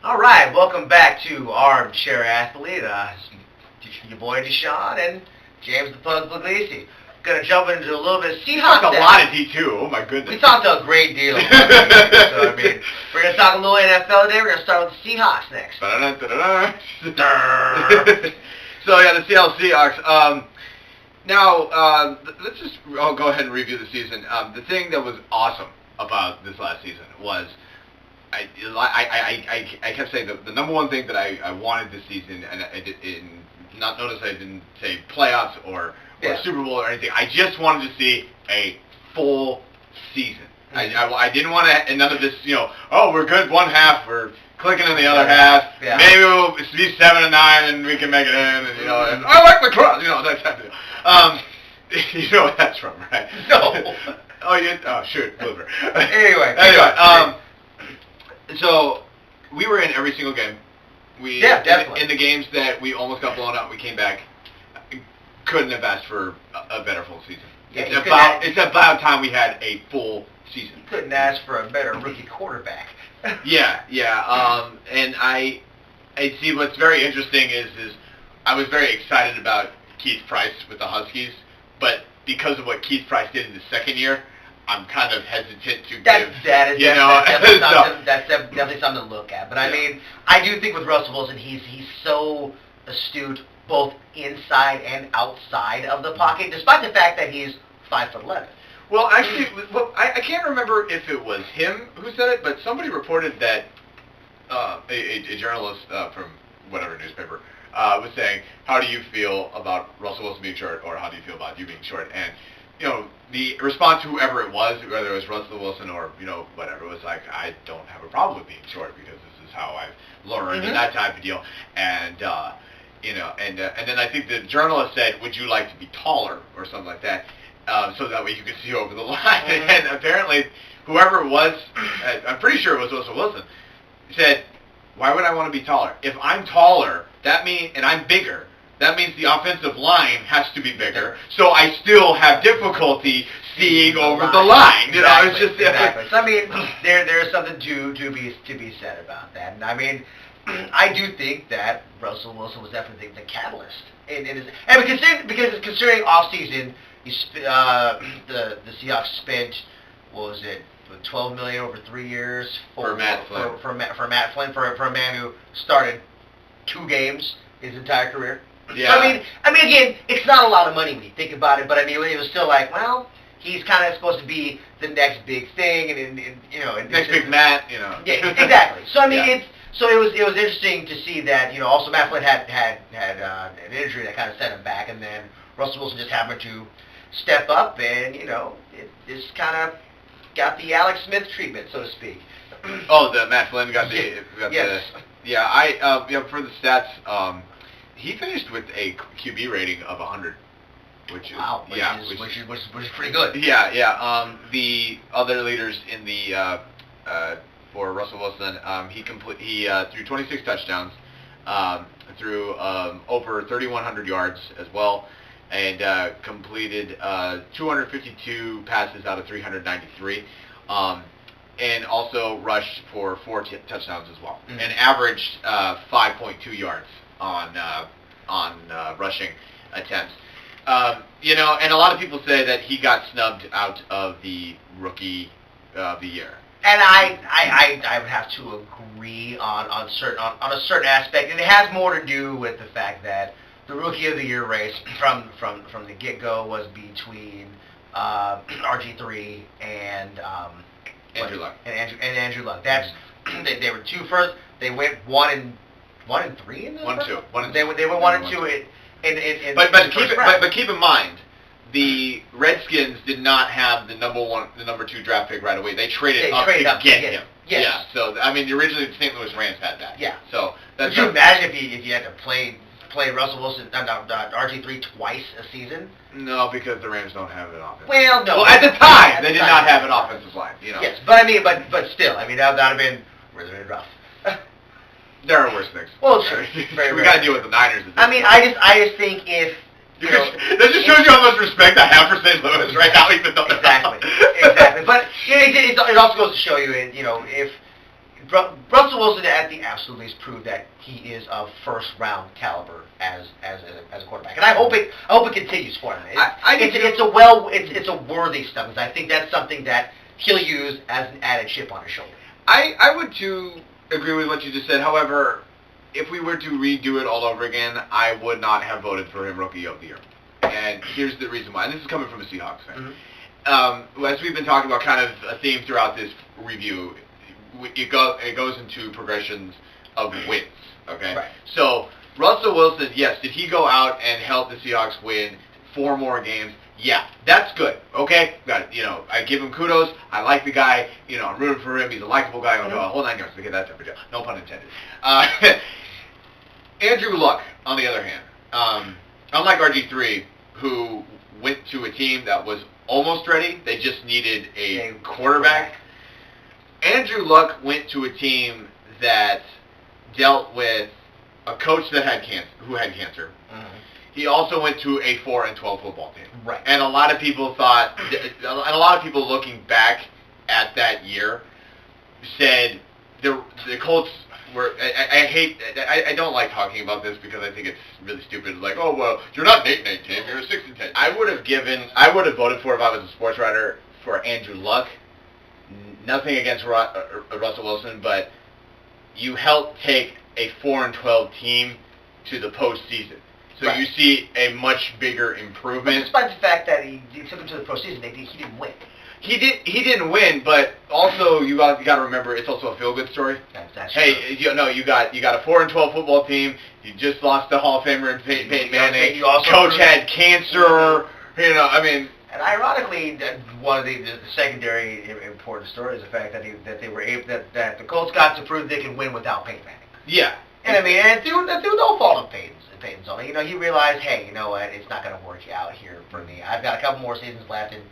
All right, welcome back to Armchair Athlete. Your boy Deshaun and James the Pug Puglisi. Gonna jump into a little bit of Seahawks. Talked a lot of D2. Oh my goodness. We talked a great deal. So I mean, we're gonna talk a little NFL today. We're gonna start with the Seahawks next. So yeah, the Seattle Seahawks. Now let's just go ahead and review the season. The thing that was awesome about this last season was I kept saying the number one thing that I wanted this season, and notice I didn't say playoffs or Super Bowl or anything. I just wanted to see a full season. Mm-hmm. I didn't want to, and none of this, we're good one half, we're clicking in the other half. Yeah. Maybe we'll be 7-9 and we can make it in, and and I like the crowd, that type of deal. You know what that's from, right? No. Oh, shoot, Blooper. Anyway. So we were in every single game. Definitely. In the games that we almost got blown out, we came back. Couldn't have asked for a better full season. Yeah, it's about time we had a full season. You couldn't ask for a better rookie quarterback. Yeah. And I see what's very interesting is I was very excited about Keith Price with the Huskies, but because of what Keith Price did in the second year, I'm kind of hesitant to give. That's definitely something to look at. But I mean, I do think with Russell Wilson, he's so astute both inside and outside of the pocket, despite the fact that he's 5'11". Well, actually, I can't remember if it was him who said it, but somebody reported that a journalist from whatever newspaper was saying, "How do you feel about Russell Wilson being short, or how do you feel about you being short?" And the response to whoever it was, whether it was Russell Wilson or, whatever, was like, I don't have a problem with being short because this is how I've learned and that type of deal. And, and then I think the journalist said, would you like to be taller or something like that, so that way you could see over the line. And apparently, whoever it was, I'm pretty sure it was Russell Wilson, said, why would I want to be taller? If I'm taller, and I'm bigger, that means the offensive line has to be bigger, so I still have difficulty seeing over the line. Exactly. So I mean, there's something to be said about that. And I mean, I do think that Russell Wilson was definitely the catalyst. Because considering off season, the Seahawks spent, what was it, $12 million over 3 years for Matt Flynn. For Matt Flynn, for a man who started 2 games his entire career. Yeah. So, I mean, again, it's not a lot of money when you think about it, but I mean, it was still like, well, he's kind of supposed to be the next big thing, and next big Matt, Yeah, exactly. So I mean, it was interesting to see that also Matt Flynn had an injury that kind of set him back, and then Russell Wilson just happened to step up, and it just kind of got the Alex Smith treatment, so to speak. Oh, the Matt Flynn got the yes. For the stats. He finished with a QB rating of 100, which is which is pretty good. Yeah. The other leaders in the for Russell Wilson, he threw 26 touchdowns, threw over 3,100 yards as well, and completed 252 passes out of 393. And also rushed for 4 touchdowns as well, and averaged 5.2 yards on rushing attempts. And a lot of people say that he got snubbed out of the rookie of the year. And I would have to agree on a certain aspect, and it has more to do with the fact that the rookie of the year race from the get-go was between RG3 and Andrew Luck. And Andrew Luck. That's they were 2 first. They went 1 and 3 in this. 1-2. They went 1 and 2 But keep in mind, the Redskins did not have the number 2 draft pick right away. They traded up to get him. Yes. Yeah. So I mean, originally the St. Louis Rams had that. Yeah. So could you imagine if you had to play Russell Wilson, RG3 twice a season? No, because the Rams don't have an offense. Well, no. Well, at the time, they did not have an offensive line. Yes, but I mean, but still, I mean, that would have been really rough. There are worse things. Well, sure. We got to deal with the Niners. I mean, I just think if that just shows you how much respect I have for St. Louis right now, even though exactly. But it also goes to show you, if Russell Wilson at the absolute least proved that he is of first round caliber as a quarterback, and I hope it continues for him. It's a worthy stuff. I think that's something that he'll use as an added chip on his shoulder. I would too agree with what you just said. However, if we were to redo it all over again, I would not have voted for him Rookie of the Year. And here's the reason why. And this is coming from a Seahawks fan. Mm-hmm. As we've been talking about, kind of a theme throughout this review, it goes into progressions of wins. Okay. Right. So Russell Wilson, yes, did he go out and help the Seahawks win 4 more games? Yeah, that's good. Okay, got it. I give him kudos. I like the guy. I'm rooting for him. He's a likable guy. Mm-hmm. Whole 9 yards. Okay, that type of deal. No pun intended. Andrew Luck, on the other hand, unlike RG3, who went to a team that was almost ready, they just needed a quarterback. Andrew Luck went to a team that dealt with a coach that had cancer. Mm-hmm. He also went to a 4-12 football team. Right. And a lot of people thought, and a lot of people looking back at that year said the Colts were. I don't like talking about this because I think it's really stupid. Like, oh well, you're not 8-10, you're a 6-10. I would have voted for, if I was a sports writer, for Andrew Luck. Nothing against Russell Wilson, but you helped take a 4-12 team to the postseason. So right. You see a much bigger improvement. But despite the fact that he took him to the postseason, he didn't win. He didn't win, but also you got to remember it's also a feel-good story. That's hey, true. You got a 4-12 football team. You just lost the Hall of Famer in Peyton Manning. Also Coach had cancer. And ironically, one of the secondary important stories is the fact that they were able that the Colts got to prove they could win without Peyton Manning. Yeah. And and through no fault of Peyton's own. He realized, hey, you know what, it's not going to work out here for me. I've got a couple more seasons left, and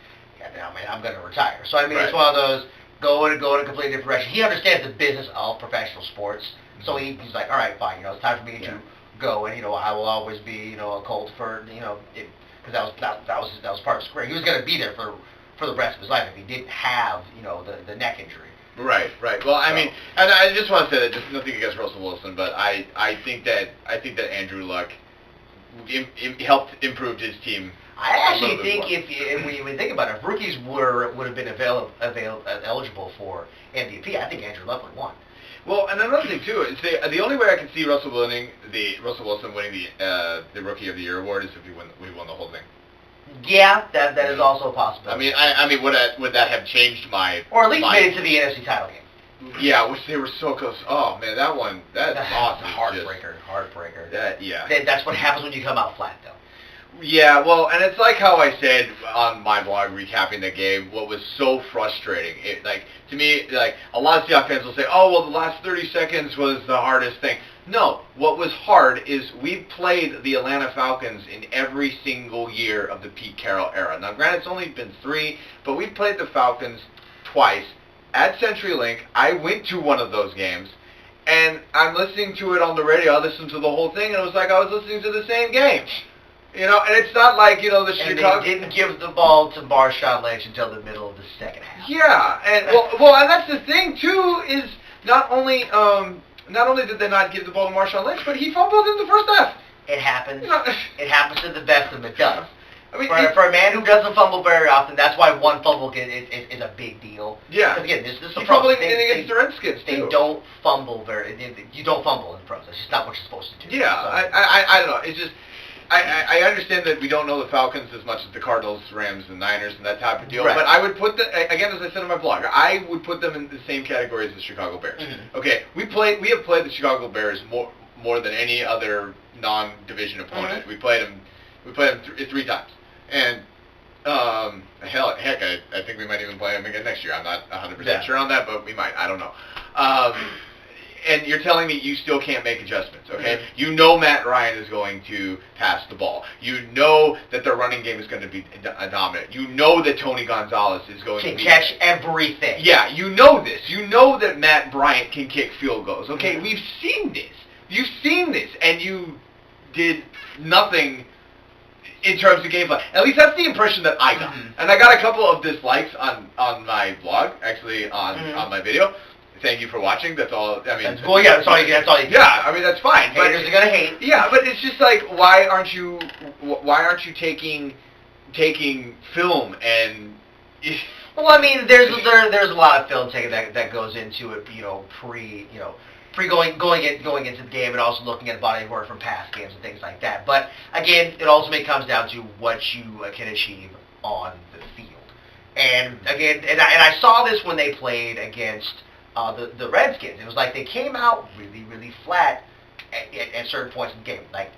I'm going to retire. So right. It's one of those go in a completely different direction. He understands the business of professional sports, so he's like, all right, fine. It's time for me to go, and I will always be a Colt for because that was part of his career. He was going to be there for the rest of his life if he didn't have the neck injury. Right. Well, and I just want to say that, just nothing against Russell Wilson, but I think that Andrew Luck helped improve his team. I actually think if when you think about it, if rookies would have been eligible for MVP, I think Andrew Luck would have won. Well, and another thing too is the only way I can see Russell Wilson winning the Rookie of the Year award is if we won the whole thing. Yeah, that is also a possibility. Would that have changed my... Or at least made it to the NFC title game. Yeah, which they were so close. Oh, man, that's awesome. Heartbreaker. That's what happens when you come out flat, though. Yeah, well, and it's like how I said on my blog recapping the game, what was so frustrating. To me, a lot of Seahawks fans will say, oh, well, the last 30 seconds was the hardest thing. No, what was hard is we played the Atlanta Falcons in every single year of the Pete Carroll era. Now, granted, it's only been 3, but we played the Falcons twice at CenturyLink. I went to one of those games, and I'm listening to it on the radio. I listened to the whole thing, and it was like I was listening to the same game. And it's not like, the Chicago... And they didn't give the ball to Marshawn Lynch until the middle of the second half. Yeah, and and that's the thing, too, is not only did they not give the ball to Marshawn Lynch, but he fumbled in the first half. It happens. It happens to the best of them. It does. For a man who doesn't fumble very often, that's why one fumble is a big deal. Yeah. Because again, this is the problem. Against the Redskins, too. They don't fumble you don't fumble in the pros. That's just not what you're supposed to do. Yeah, so. I don't know. It's just... I understand that we don't know the Falcons as much as the Cardinals, Rams, and Niners and that type of deal. Right. But I would put again, as I said in my blog, I would put them in the same category as the Chicago Bears. Mm-hmm. Okay, we have played the Chicago Bears more than any other non-division opponent. Mm-hmm. We played them 3 times, and heck, I think we might even play them again next year. I'm not 100% sure on that, but we might. I don't know. And you're telling me you still can't make adjustments, okay? Mm-hmm. You know Matt Ryan is going to pass the ball. You know that their running game is going to be dominant. You know that Tony Gonzalez is going to catch everything. Yeah, you know this. You know that Matt Bryant can kick field goals, okay? Mm-hmm. We've seen this. You've seen this, and you did nothing in terms of gameplay. At least that's the impression that I got. Mm-hmm. And I got a couple of dislikes on my blog, actually on my video. thank you for watching. That's all. I mean, Well, yeah, that's all you get. Yeah, I mean that's fine. Haters are gonna hate. Yeah, but it's just like, why aren't you taking film and? Well, I mean, there's a lot of film taking that goes into it. Pre going into the game, and also looking at body of work from past games and things like that. But again, it ultimately comes down to what you can achieve on the field. And again, and I saw this when they played against the Redskins. It was like they came out really flat at certain points in the game. Like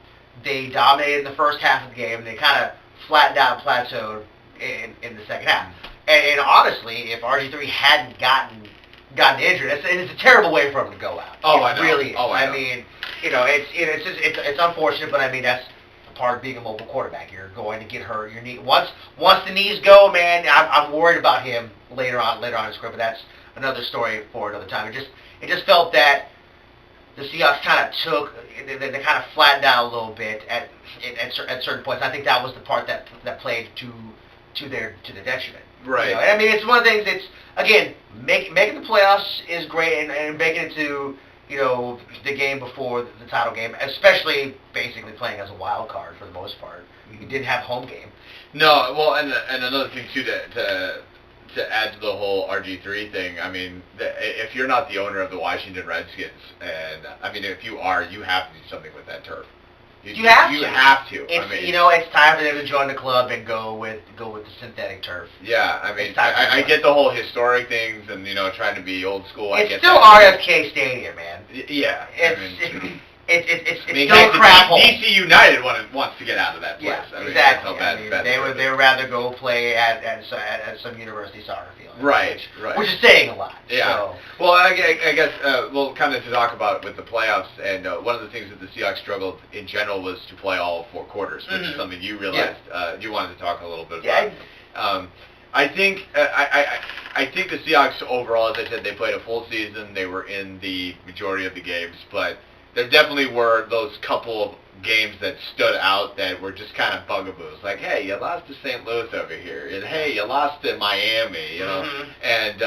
they dominated in the first half of the game, and they kind of flattened out, plateaued in the second half. And honestly, if RG3 hadn't gotten injured, it's a terrible way for him to go out. Oh, I know. Really is. I know. mean, it's unfortunate, but I mean that's part of being a mobile quarterback. You're going to get hurt. Your knee once the knees go, man. I'm worried about him later on in his career, but that's another story for another time. It just felt that the Seahawks kind of they kind of flattened out a little bit at certain points. I think that was the part that played to their detriment. Right. And I mean, it's one of the things. It's again making the playoffs is great, and making it to the game before the title game, especially basically playing as a wild card for the most part. You didn't have home game. No, well, and another thing too to add to the whole RG3 thing. I mean, if you're not the owner of the Washington Redskins, and I mean, if you are, you have to do something with that turf. You have to. It's, I mean, it's time for them to join the club and go with the synthetic turf. Yeah, I mean, I get the whole historic things and trying to be old school. It's still RFK Stadium, man. Yeah, It's still a crap hole. DC United wants to get out of that place. Yeah, I mean, exactly. Bad they would rather go play at some university soccer field. Right. Which is saying a lot. Yeah. So. Well, I guess we'll kind of to talk about with the playoffs, and one of the things that the Seahawks struggled in general was to play all 4 quarters, which is something you realized you wanted to talk a little bit about. Yeah. I think I think the Seahawks overall, as I said, they played a full season. They were in the majority of the games, but there definitely were those couple of games that stood out that were just kind of bugaboos. Like, hey, you lost to St. Louis over here, and hey, you lost to Miami, and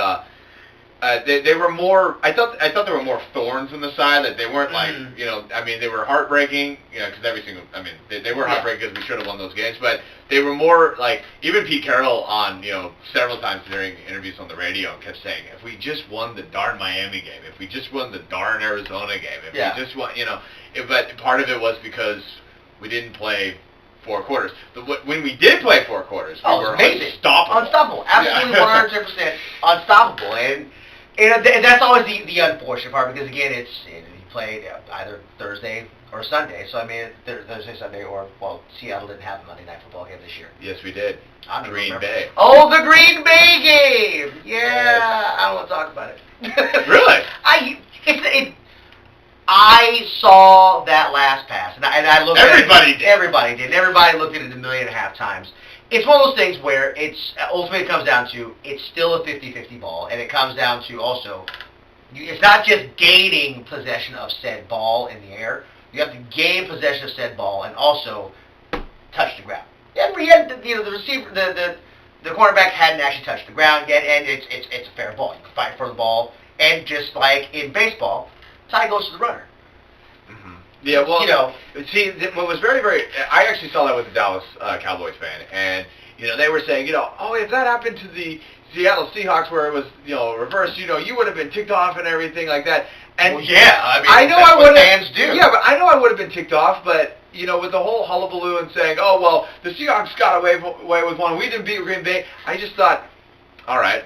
they were more. I thought there were more thorns in the side, that they weren't like, I mean, they were heartbreaking, because they were heartbreaking because we should have won those games, but they were more like, even Pete Carroll on, several times during interviews on the radio kept saying, if we just won the darn Miami game, if we just won the darn Arizona game, if we just won, but part of it was because we didn't play 4 quarters. When we did play 4 quarters, we were unstoppable. Absolutely 100% unstoppable. And that's always the unfortunate part, because again, you played either Thursday or Sunday. So I mean, Thursday, Sunday, or Seattle didn't have a Monday Night Football game this year. Yes, we did. Green Bay. Oh, the Green Bay game. Yeah, yes. I don't want to talk about it. Really? I saw that last pass, and I looked at it. Everybody did. Everybody did. Everybody looked at it 1.5 million times. It's one of those things where ultimately it comes down to, it's still a 50-50 ball, and it comes down to also, it's not just gaining possession of said ball in the air. You have to gain possession of said ball and also touch the ground. The receiver, the cornerback hadn't actually touched the ground yet, and it's a fair ball. You can fight for the ball, and just like in baseball, tie goes to the runner. Mm-hmm. Yeah, well, see, what was very, very, I actually saw that with the Dallas Cowboys fan, and, they were saying, oh, if that happened to the Seattle Seahawks where it was, reversed, you would have been ticked off and everything like that. And I know that's what fans do. Yeah, but I know I would have been ticked off, but, with the whole hullabaloo and saying, oh, well, the Seahawks got away with one, we didn't beat Green Bay, I just thought, all right,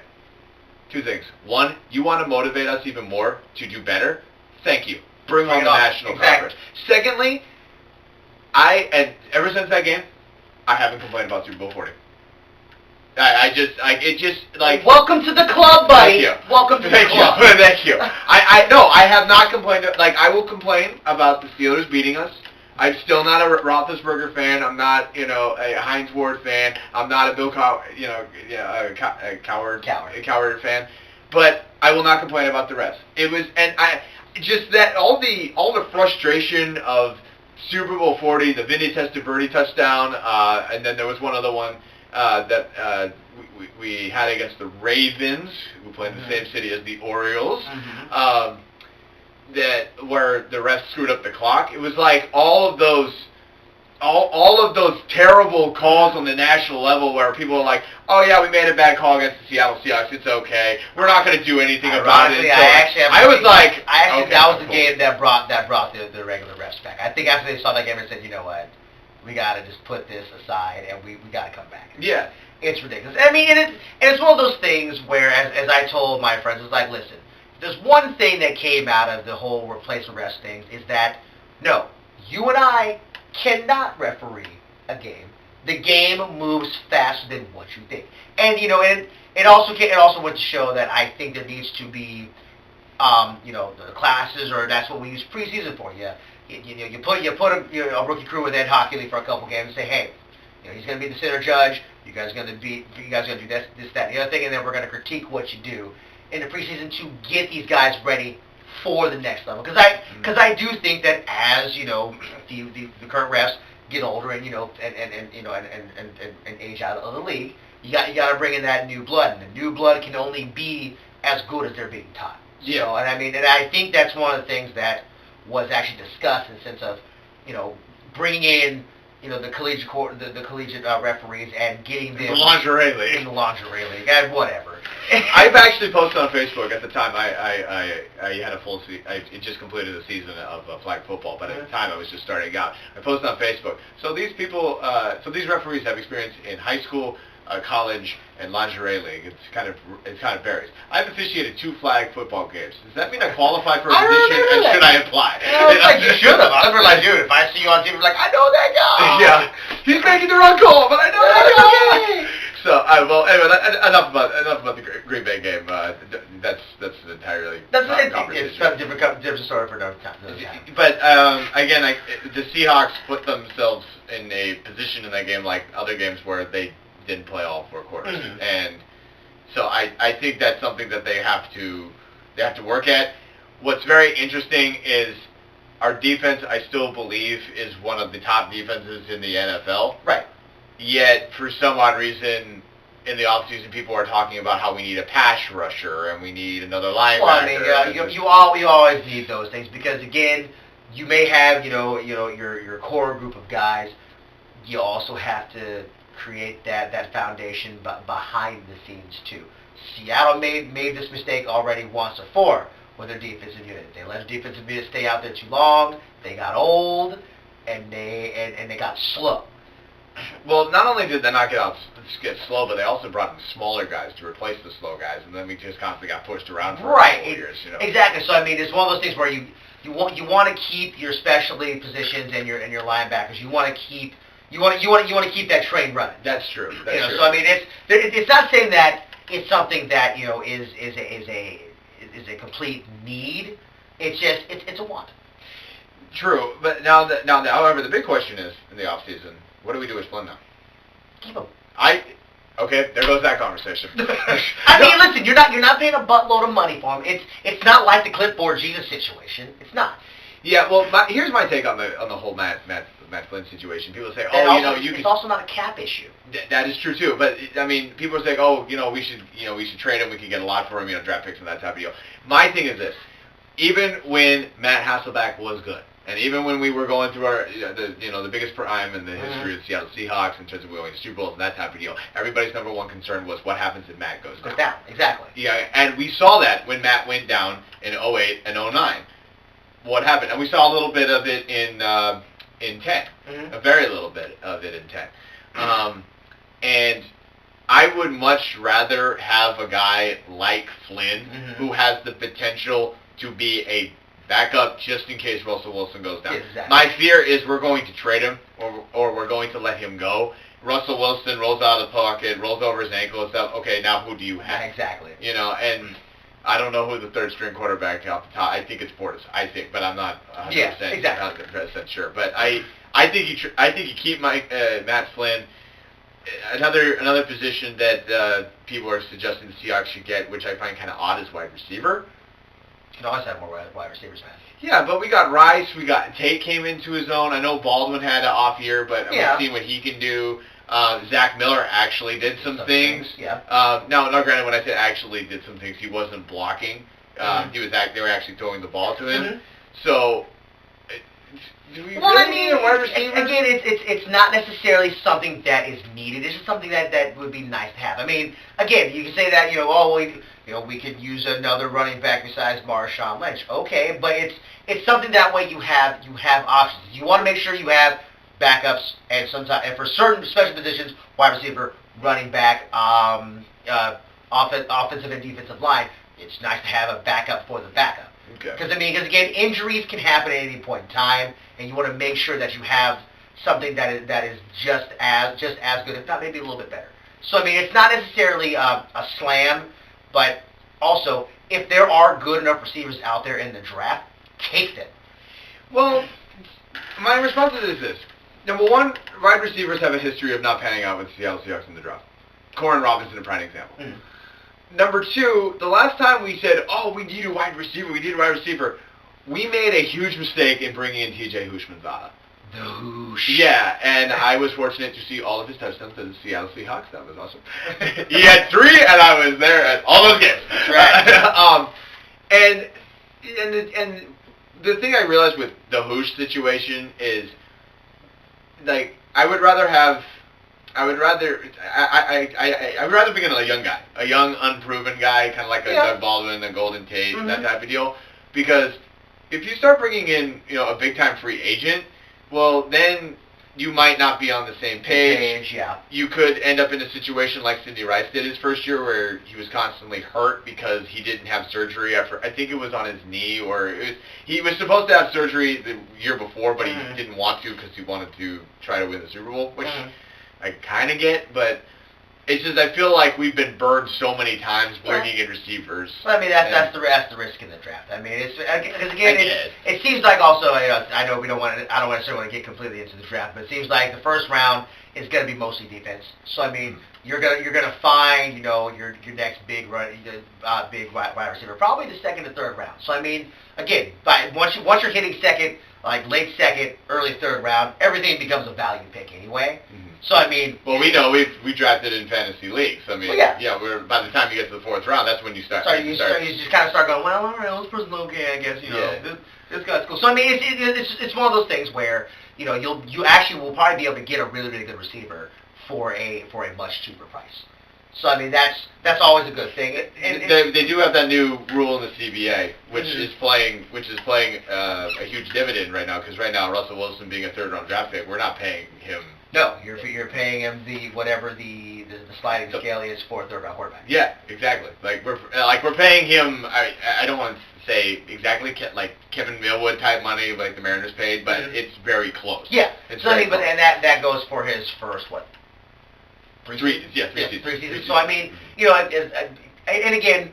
2 things. One, you want to motivate us even more to do better? Thank you. Bring on the national conference. Secondly, and ever since that game, I haven't complained about Super Bowl 40. Welcome to the club, buddy. Thank you. Welcome to the club. Thank you. I have not complained. Like, I will complain about the Steelers beating us. I'm still not a Roethlisberger fan. I'm not, a Heinz Ward fan. I'm not a Bill Cowher fan. But I will not complain about the rest. It was, just that all the frustration of Super Bowl 40, the Vinny Testaverde touchdown, and then there was one other one that we had against the Ravens, who play in the same city as the Orioles, that where the refs screwed up the clock. It was like all of those terrible calls on the national level where people are like, oh yeah, we made a bad call against the Seattle Seahawks, it's okay, we're not going to do anything about it. That was the game that brought the regular refs back. I think after they saw that game and said, you know what, we got to just put this aside and we got to come back. Yeah. It's ridiculous. I mean, and it's one of those things where, as I told my friends, it's like, listen, there's one thing that came out of the whole replacement refs things is that, no, you and I cannot referee a game. The game moves faster than what you think. And, you know, and it also went to show that I think there needs to be, you know, the classes, or that's what we use preseason for. You put a rookie crew in Ed Hockey League for a couple games and say, hey, you know, he's going to be the center judge. You guys are going to do this, that, and the other thing, and then we're going to critique what you do in the preseason to get these guys ready for the next level. Because I do think that as, you know, the current refs get older and, you know, and age out of the league, you got to bring in that new blood, and the new blood can only be as good as they're being taught. Yeah. So, and I think that's one of the things that was actually discussed in the sense of, you know, bringing in, you know, the collegiate referees and getting them the lingerie league. In the lingerie league, and whatever. I've actually posted on Facebook at the time. I had a full season. I just completed a season of flag football, but at the time I was just starting out. I posted on Facebook. So these people, these referees have experience in high school, college, and lingerie league. It kind of varies. I've officiated 2 flag football games. Does that mean I qualify for a position, and should I apply? Like you should have. I was like, dude, if I see you on TV, like, I know that guy. Yeah, he's making the wrong call, but I know that guy. So, well, anyway, enough about the Green Bay game. That's an entirely conversation. It's a different story for another time. But again, the Seahawks put themselves in a position in that game like other games where they didn't play all 4 quarters, and so I think that's something that they have to work at. What's very interesting is our defense. I still believe is one of the top defenses in the NFL. Right. Yet, for some odd reason, in the offseason, people are talking about how we need a pass rusher and we need another linebacker. Well, I mean, you always need those things because, again, you may have, you know, your core group of guys. You also have to create that foundation behind the scenes too. Seattle made this mistake already once before with their defensive unit. They let the defensive unit stay out there too long. They got old, and they got slow. Well, not only did they not get slow, but they also brought in smaller guys to replace the slow guys, and then we just constantly got pushed around for a couple years. You know? Exactly. So I mean, it's one of those things where you want to keep your specialty positions and your linebackers. You want to keep that train running. That's true. That's true. So I mean, it's not saying that it's something that, you know, is a complete need. It's just it's a want. True, but now however, the big question is in the off season, what do we do with Flynn now? Keep him. Okay, there goes that conversation. I mean, listen, you're not paying a buttload of money for him. It's not like the clipboard Jesus situation. It's not. Yeah, well, here's my take on the whole Matt Flynn situation. People say, it's also not a cap issue. That is true too. But I mean, people are saying, oh, we should trade him. We could get a lot for him. Draft picks and that type of deal. My thing is this: even when Matt Hasselbeck was good, and even when we were going through our the biggest prime in the history of the Seattle Seahawks in terms of going to Super Bowls and that type of deal, everybody's number one concern was what happens if Matt goes down. Exactly. Yeah, and we saw that when Matt went down in 08 and 09. What happened? And we saw a little bit of it in 10, a very little bit of it in 10. And I would much rather have a guy like Flynn who has the potential to be a backup just in case Russell Wilson goes down. Exactly. My fear is we're going to trade him or we're going to let him go. Russell Wilson rolls out of the pocket, rolls over his ankle and stuff. Okay, now who do you have? Exactly. And I don't know who the third string quarterback off the top. I think it's Portis. But I'm not 100% sure. But I think you keep Matt Flynn. Another position that people are suggesting the Seahawks should get, which I find kind of odd, is wide receiver. You can always have more wide receivers, man. Yeah, but we got Rice, we got Tate came into his own. I know Baldwin had an off year, but we've seen what he can do. Zach Miller actually did some things. Yeah. Now, granted, when I said actually did some things, he wasn't blocking. They were actually throwing the ball to him. So, do we really need a wide receiver? Again, it's not necessarily something that is needed. It's just something that would be nice to have. I mean, again, you can say that we could use another running back besides Marshawn Lynch. Okay, but it's something that way you have options. You want to make sure you have backups, and for certain special positions, wide receiver, running back, offensive and defensive line. It's nice to have a backup for the backup. Because again, injuries can happen at any point in time, and you want to make sure that you have something that is just as good, if not maybe a little bit better. So I mean, it's not necessarily a slam, but also if there are good enough receivers out there in the draft, take them. Well, my response to this is this: number one, wide receivers have a history of not panning out with the Seattle Seahawks in the draft. Corin Robinson, a prime example. Number two, the last time we said, we need a wide receiver, we made a huge mistake in bringing in T.J. Houshmandzadeh. The Hoosh. Yeah, and I was fortunate to see all of his touchdowns to the Seattle Seahawks. That was awesome. He had 3, and I was there at all those games. That's right. And the thing I realized with the Hoosh situation is, like, I would rather bring in a young guy, a young, unproven guy, kind of like a Doug Baldwin, a Golden Tate, that type of deal. Because if you start bringing in, a big-time free agent, well, then you might not be on the same page. You could end up in a situation like Sidney Rice did his first year, where he was constantly hurt because he didn't have surgery after, I think it was on his knee, or he was supposed to have surgery the year before, but he didn't want to because he wanted to try to win the Super Bowl, which I kind of get, but it's just I feel like we've been burned so many times bringing in receivers. Well, I mean that's the risk in the draft. I mean, it's because again, it seems like also I know I don't necessarily want to get completely into the draft, but it seems like the first round is going to be mostly defense. So I mean, you're gonna find your next big wide receiver probably the second or third round. So I mean, again, once you're hitting second, like late second, early third round, everything becomes a value pick anyway. So I mean, well, we know we drafted in fantasy leagues. I mean, we're by the time you get to the fourth round, that's when you start. You just kind of start going, well, all right, this person's okay, I guess. This guy's cool. So I mean, it's one of those things where you actually will probably be able to get a really really good receiver for a much cheaper price. So I mean, that's always a good thing. They do have that new rule in the CBA, which is playing a huge dividend right now, because right now Russell Wilson being a third round draft pick, we're not paying him. No, you're paying him whatever the sliding scale is for a third round quarterback. Yeah, exactly. We're paying him. I don't want to say exactly like Kevin Millwood type money like the Mariners paid, but it's very close. Yeah. So I mean, but and that goes for his first what? Three seasons. 3 seasons. So I mean, and again,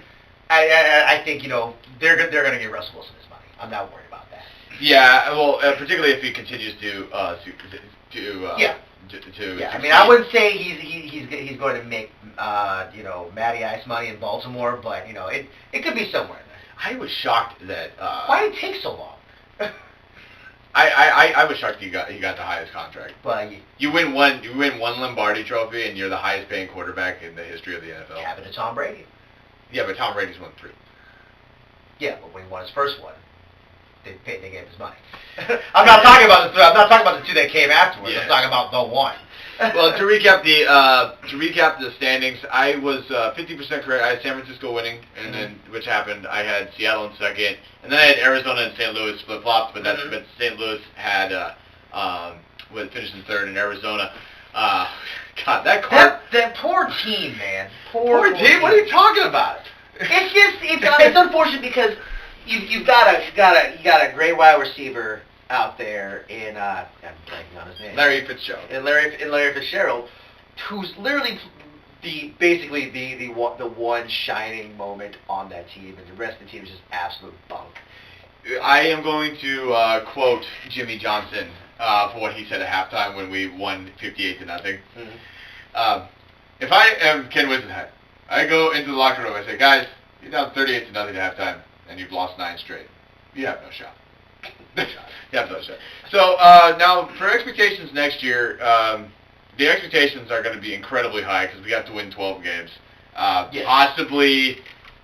I think they're going to get Russell Wilson his money. I'm not worried about that. Yeah, well, particularly if he continues to I mean, I wouldn't say he's going to make Matty Ice money in Baltimore, but it could be somewhere in there. I was shocked that why did it take so long? I was shocked he got the highest contract. Well, you win one Lombardi Trophy and you're the highest paying quarterback in the history of the NFL. Happened to Tom Brady. Yeah, but Tom Brady's won 3. Yeah, but when he won his first one, they gave him his money. I'm not talking about the 2 that came afterwards. I'm talking about the 1. Well, to recap the standings, I was 50% correct. I had San Francisco winning, and then which happened. I had Seattle in second, and then I had Arizona and St. Louis flip flops. But but St. Louis had finished in third, and Arizona. God, that poor team, man. Poor team. What are you talking about? It's unfortunate because you've got a great wide receiver out there in I'm blanking on his name. Larry Fitzgerald. And Larry Fitzgerald, who's literally basically the one shining moment on that team, and the rest of the team is just absolute bunk. I am going to quote Jimmy Johnson for what he said at halftime when we won 58-0. If I am Ken Wisenhunt, I go into the locker room. I say, guys, you're down 38-0 at halftime, and you've lost 9 straight, you have no shot. You have no shot. So now for expectations next year, the expectations are going to be incredibly high because we have to win 12 games. Yes.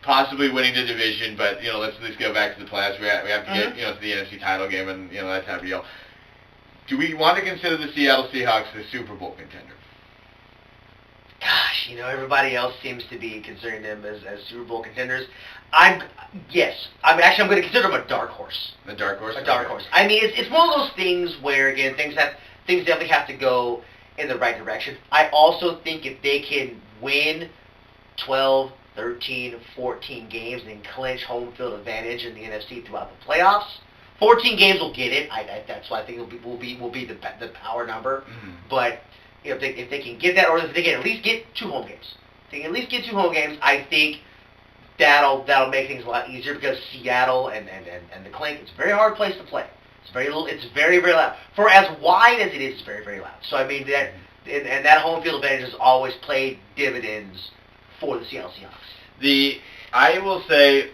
Possibly winning the division, but let's at least go back to the playoffs. We have to get to the NFC title game, and that type of deal. Do we want to consider the Seattle Seahawks a Super Bowl contender? Gosh, everybody else seems to be considering them as Super Bowl contenders. Yes. I'm going to consider them a dark horse. A dark horse? A dark horse. I mean, it's one of those things where, again, things definitely have to go in the right direction. I also think if they can win 12, 13, 14 games and then clinch home field advantage in the NFC throughout the playoffs, 14 games will get it. That's why I think will be the power number. Mm-hmm. But if they can get that, or if they can at least get 2 home games, I think that'll make things a lot easier because Seattle and the Clink, it's a very hard place to play. It's very, very loud. For as wide as it is, it's very, very loud. So I mean and that home field advantage has always played dividends for the Seattle Seahawks. I will say,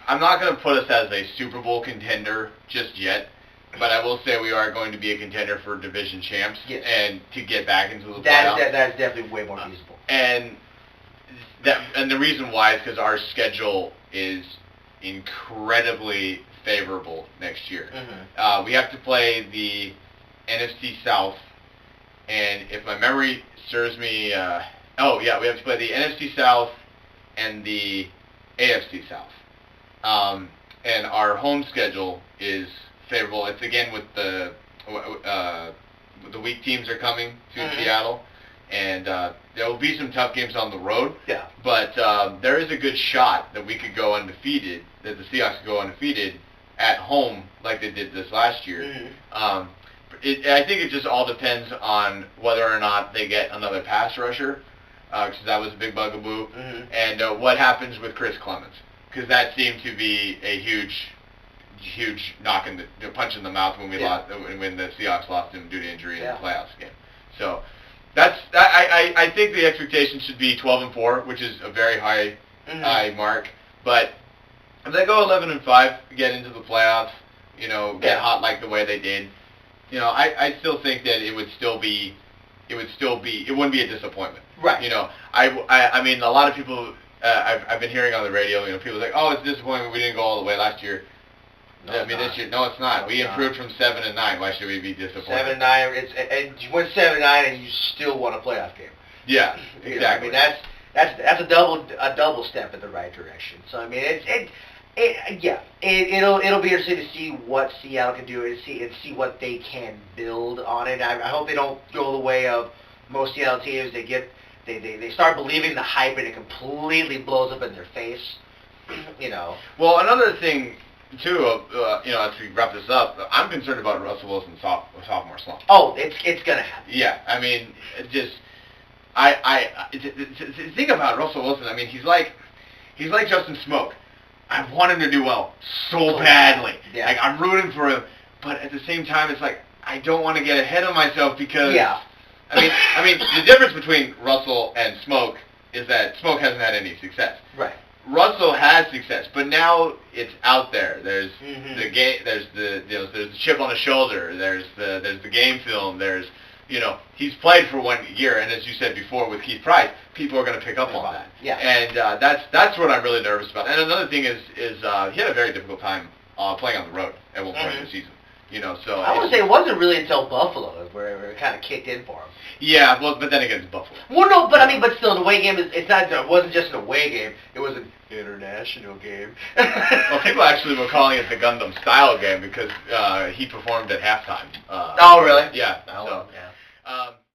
I'm not going to put us as a Super Bowl contender just yet, but I will say we are going to be a contender for division champs and to get back into the playoffs. That's definitely way more feasible. And the reason why is because our schedule is incredibly favorable next year. Mm-hmm. We have to play the NFC South, and if my memory serves me, we have to play the NFC South and the AFC South. And our home schedule is favorable. It's again with the weak teams are coming to Seattle, and there will be some tough games on the road. Yeah. But there is a good shot that we could go undefeated, that the Seahawks could go undefeated at home like they did this last year. Mm-hmm. I think it just all depends on whether or not they get another pass rusher, because that was a big bugaboo, and what happens with Chris Clemens, because that seemed to be a huge knock in the punch in the mouth when when the Seahawks lost him due to injury in the playoffs game. So I think the expectation should be 12-4, which is a very high mark. But if they go 11-5, get into the playoffs, get hot like the way they did, I still think that it wouldn't be a disappointment. Right. I mean, a lot of people, I've been hearing on the radio, people like, oh, it's a disappointment we didn't go all the way last year. This year, no, it's not. We improved from 7-9. Why should we be disappointed? 7-9. And you went 7-9, and you still won a playoff game. Yeah, exactly. I mean, that's a double step in the right direction. So I mean, it'll be interesting to see what Seattle can do and see what they can build on it. I hope they don't go the way of most Seattle teams. They start believing the hype and it completely blows up in their face. Well, another thing too, as we wrap this up, I'm concerned about Russell Wilson's sophomore slump. Oh, it's gonna happen. Yeah, I mean, the thing about Russell Wilson, I mean, he's like Justin Smoke. I want him to do well so badly. Yeah. Like, I'm rooting for him, but at the same time, it's like I don't want to get ahead of myself because. Yeah. I mean, the difference between Russell and Smoke is that Smoke hasn't had any success. Right. Russell has success, but now it's out there. There's the game. There's there's the chip on the shoulder. There's the game film. There's he's played for 1 year, and as you said before with Keith Price, people are going to pick up on that. Yeah. And that's what I'm really nervous about. And another thing is he had a very difficult time playing on the road at one point in the season. So I would say it wasn't really until Buffalo where it kind of kicked in for him. Yeah, well, but then again, it's Buffalo. Well, no, but I mean, but still, an away game it wasn't just an away game; it was an international game. Well, people actually were calling it the Gundam style game because he performed at halftime. Oh, really? Yeah. Oh, So